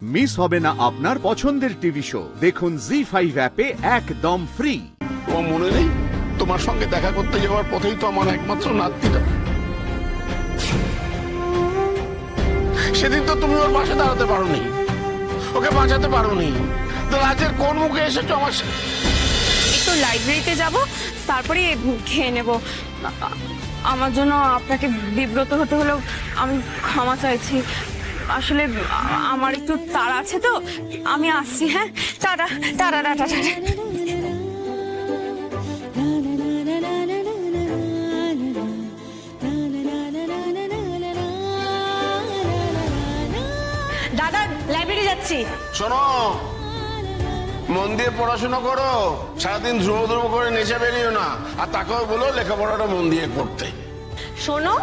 Miss হবে না আপনার পছন্দের টিভি শো। দেখুন জি5 অ্যাপে একদম ফ্রি। ও মনে নেই তোমার সঙ্গে দেখা করতে যাওয়ার পথেই তো আমার একমাত্র নাতনিটা। সেদিন তো তুমি ওর পাশে দাঁড়াতে পারোনি, ওকে বাঁচাতে পারোনি। তো রাজের কোন মুখে এসেছো আমার? একটু লাইব্রেরিতে যাব, তারপরে খেয়ে নেব। আমার জন্য আপনাকে বিব্রত হতে হলেও আমি ক্ষমা চাইছি। আসলে আমার একটু তাড়া আছে তো, আমি আসছি। হ্যাঁ, টাটা টাটা টাটা টাটা। দাদা, লাইব্রেরি যাচ্ছি। শোনো, মন দিয়ে পড়াশোনা করো, সারাদিন ধ্রুব ধ্রুব করে নেচে বেরিও না। আর তাকেও বলো লেখাপড়াটা মন দিয়ে করতে। শোনো,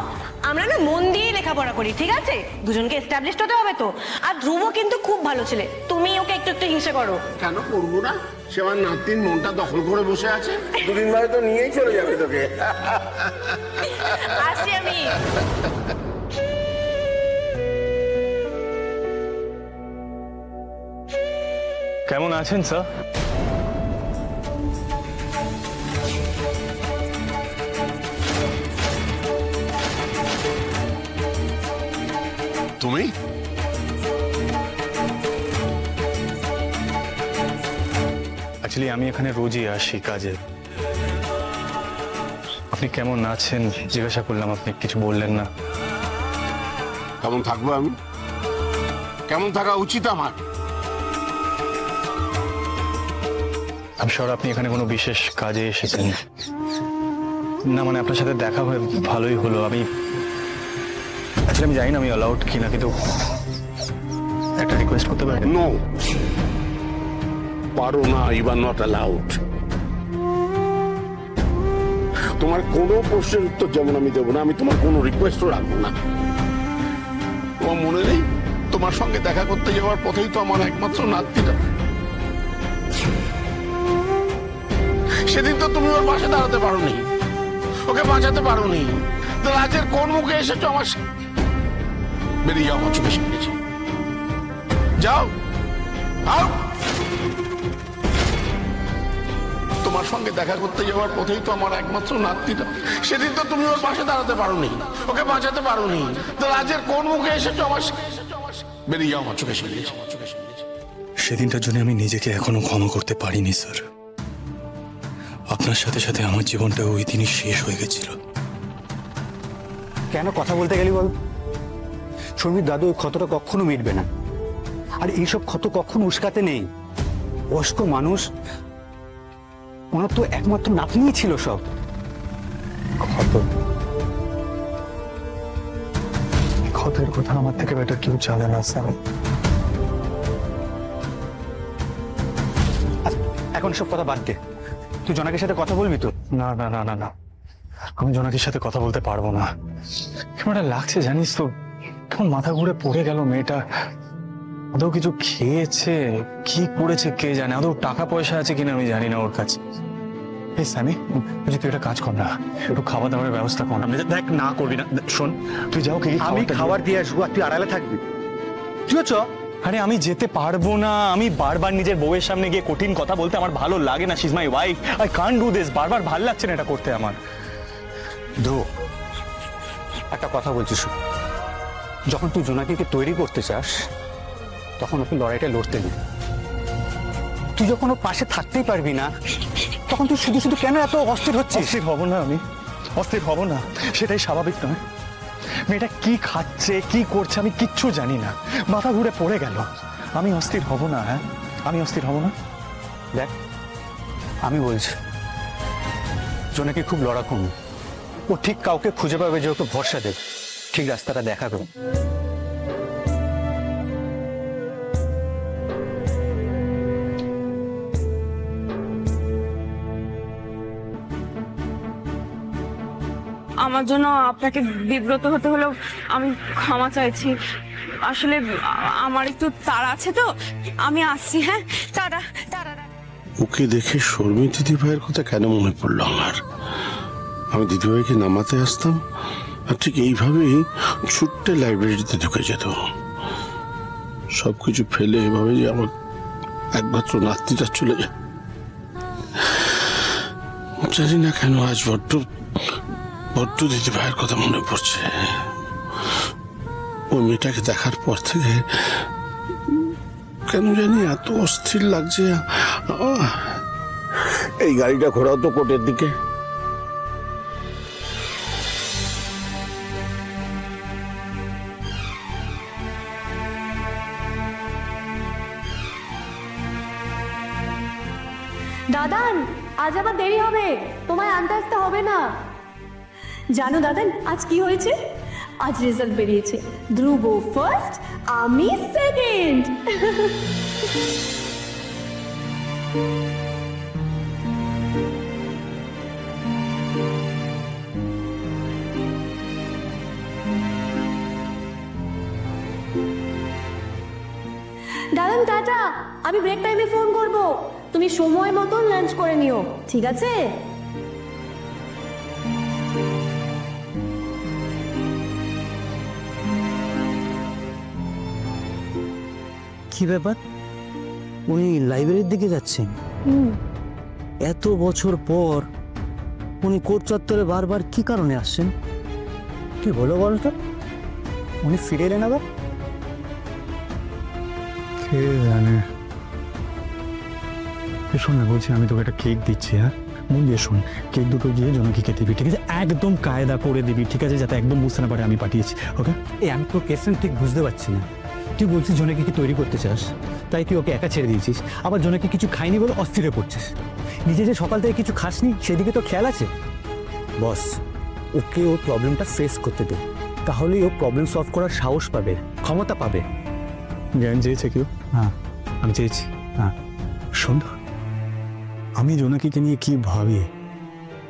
আমরা না মন দিয়ে লেখাপড়া করি, ঠিক আছে? দুজনকে এস্টাবলিশড হতে হবে তো। আর ধ্রুব কিন্তু খুব ভালো ছেলে, তুমি ওকে একটু একটু হিংসে করো। কেন করবো না? সে আমার নাতির মনটা দখল করে বসে আছে, দুদিন বাদে তো নিয়েই চলে যাবে তোকে। আসছি আমি। কেমন আছেন স্যার? তুমি অ্যাকচুয়ালি আমি এখানে রোজই আসি কাজে। আপনি কেমন আছেন জিজ্ঞাসা করলাম, আপনি কিছু বললেন না। কেমন থাকবো আমি? কেমন থাকা উচিত আমার? আমি শিওর আপনি এখানে কোনো বিশেষ কাজে এসেছেন না। মানে আপনার সাথে দেখা হয়ে ভালোই হলো। আমি জানি না আমি অ্যালাউড কিনা, কিন্তু একটা রিকোয়েস্ট করতে পারি? নো, পারো না। You are not allowed. তোমার কোনো প্রশ্নের উত্তর যেমন আমি দেবো না, আমি তোমার কোনো রিকোয়েস্টও রাখবো না। তোমার মনে নেই তোমার সঙ্গে দেখা করতে যাওয়ার পথেই তো আমার একমাত্র নাতনিটা। সেদিন তো তুমি ওর পাশে দাঁড়াতে পারোনি, ওকে বাঁচাতে পারোনি। তো রাজের কোন মুখে এসেছো আমার? বেরিয়ে যাও আমার চোখে সামনে। যাও, তোমার সঙ্গে দেখা করতে যাওয়ার পথেই তো আমার একমাত্র নাতনিটা। সেদিন তো তুমি ওর পাশে দাঁড়াতে পারোনি, ওকে বাঁচাতে পারোনি। তো রাজের কোন মুখে এসেছো আমার? বেরিয়ে যাও আমার চোখে সামনে। সেদিনটার জন্য আমি নিজেকে এখনো ক্ষমা করতে পারিনি স্যার। আপনার সাথে সাথে আমার জীবনটা ওই দিনই শেষ হয়ে গেছিল। কেন কথা বলতে গেলি বল? শর্মির দাদু ওই ক্ষতটা কখনো মিটবে না। আর এইসব ক্ষত কখনো উস্কাতে নেই। বয়স্ক মানুষ, ওনার তো একমাত্র নাতনিই ছিল সব। ক্ষত, ক্ষতের কথা আমার থেকে বেটার কেউ জানে না স্যার। এখন সব কথা বাদ দে, তুই জনাকের সাথে কথা বলবি তো? না না না না না, আমি জোনাকির সাথে কথা বলতে পারবো না। কেমন লাগছে জানিস তো, কেমন মাথা ঘুরে পড়ে গেল মেয়েটা। আদৌ কিছু খেয়েছে, কি করেছে কে জানে। আদৌ টাকা পয়সা আছে কিনা আমি জানি না ওর কাছে। এই স্যামি, তুই একটা কাজ কর না, একটু খাওয়া দাওয়ার ব্যবস্থা কর না। দেখ, না করবি না, শোন তুই যাও। আমি খাবার দিয়ে আসবো আর তুই আড়ালে থাকবি। তুইও চ। আরে আমি যেতে পারবো না। আমি বারবার নিজের বউয়ের সামনে গিয়ে কঠিন কথা বলতে আমার ভালো লাগে না। She is my wife, I can't do this. বারবার ভালো লাগছে না এটা করতে আমার। ধ্রুব, একটা কথা বলছিস, যখন তুই জোনাকিকে তৈরি করতে চাস তখন ওকে লড়াইটা লড়তে নেই। তুই যখন ওর পাশে থাকতেই পারবি না, তখন তুই শুধু শুধু কেন এত অস্থির হচ্ছিস? অস্থির হব না, আমি অস্থির হব না, সেটাই স্বাভাবিক নয়। মেয়েটা কি খাচ্ছে কি করছে আমি কিচ্ছু জানি না, মাথা ঘুরে পড়ে গেল। আমি অস্থির হব না। হ্যাঁ, আমি অস্থির হব না। দেখ, আমি বলছি, জোনাকি খুব লড়াকু। ও ঠিক কাউকে খুঁজে পাবে যে ওকে ভরসা দেবে, ঠিক রাস্তাটা দেখাবে। আমার জন্য আপনাকে বিব্রত হতে হলেও আমি ক্ষমা চাইছি। আসলে আমার একটু তাড়া আছে তো, আমি আসছি। হ্যাঁ, টাটা টাটা। ওকে দেখে শর্মী দিদিভাইয়ের কথা কেন মনে পড়লো আমার? আমি দিদিভাইকে নামাতে আসতাম আর ঠিক এইভাবেই ছুট্টে লাইব্রেরিতে ঢুকে যেত। সবকিছু ফেলে এভাবে যে আমার একমাত্র নাতিটা চলে যায়, জানি না কেন আজ বড্ড বড্ড দিদি ভাইয়ের কথা মনে পড়ছে। ওই মেয়েটাকে দেখার পর থেকে কেন জানি এত অস্থির লাগছে। এই গাড়িটা ঘোরাও তো কোর্টের দিকে। দাদান, আজ আবার দেরি হবে, তোমায় আনতে আসতে হবে না। জানো দাদান আজ কি হয়েছে? আজ রেজাল্ট বেরিয়েছে, ধ্রুব ফার্স্ট, আমি সেকেন্ড। দাদান টাটা, আমি ব্রেক টাইমে ফোন করব, তুমি সময় মতন লাঞ্চ করে নিও, ঠিক আছে? কি ব্যাপার, উনি লাইব্রেরির দিকে যাচ্ছেন? এত বছর পর উনি কোর্ট চত্বরে বারবার কি কারণে আসছেন? কি হলো বলতো? উনি ফিরে এলেন আবার? কে জানে। শোন না, বলছি আমি তোকে একটা কেক দিচ্ছি, হ্যাঁ মন দিয়ে শোন। কেক দুটো গিয়ে জনকীকে দিবি, ঠিক আছে? একদম কায়দা করে দিবি, ঠিক আছে? যাতে একদম বুঝতে না পারে আমি পাঠিয়েছি, ওকে? আমি তো কেসটা ঠিক বুঝতে পারছি না। তুই বলছিস জনকে কি তৈরি করতে চাস, তাই তুই ওকে একা ছেড়ে দিয়েছিস, আবার জনকে কিছু খাইনি বলে অস্থিরে পড়ছিস। নিজে যে সকাল থেকে কিছু খাসনি সেদিকে তো খেয়াল আছে? বস, ওকে ওর প্রবলেমটা ফেস করতে দে, তাহলেই ও প্রবলেম সলভ করার সাহস পাবে, ক্ষমতা পাবে। জ্ঞান চেয়েছে কেউ? হ্যাঁ, আমি চেয়েছি। হ্যাঁ শোন, আমি জোনাকিকে নিয়ে কি ভাবি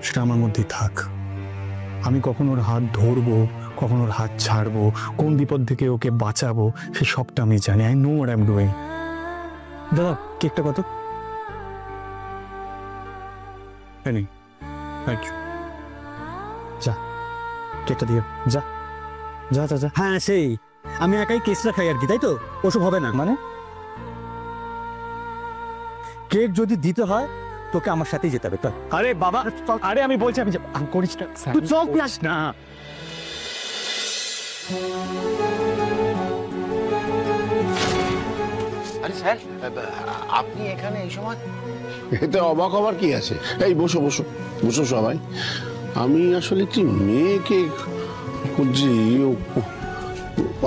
সেটা আমার মধ্যেই থাক। আমি কখন ওর হাত ধরবো, কখন ওর হাত ছাড়বো, কোন বিপদ থেকে ওকে বাঁচাবো, সে সবটা আমি জানি। I know what I am doing. দাদা কেকটা কত? Thank you. যা কেকটা দিয়ে যা যা যা যা। হ্যাঁ সেই আমি একাই কেসটা খাই আর কি, তাই তো? ওসব হবে না মানে কেক যদি দিতে হয় তোকে আমার সাথেই যেতে হবে। আরে বাবা, আরে আমি বলছি আমি করিস না, তুই চল না। আরে স্যার, আপনি এখানে এই সময়? এতে অবাক হবার কি আছে? এই বসো বসো বসো সবাই। আমি আসলে একটি মেয়েকে খুঁজছি,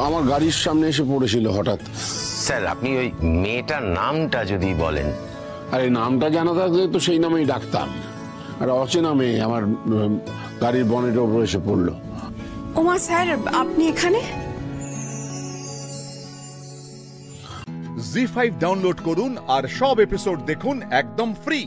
আমার গাড়ির সামনে এসে পড়েছিল হঠাৎ। স্যার আপনি ওই মেয়েটার নামটা যদি বলেন। আরে নামটা জানা থাকলে তো সেই নামেই ডাকতাম। আর অচেনা মেয়ে আমার গাড়ির বনেটের উপর এসে পড়লো। ওমা স্যার, আপনি এখানে? জি5 ডাউনলোড করুন আর সব এপিসোড দেখুন একদম ফ্রি।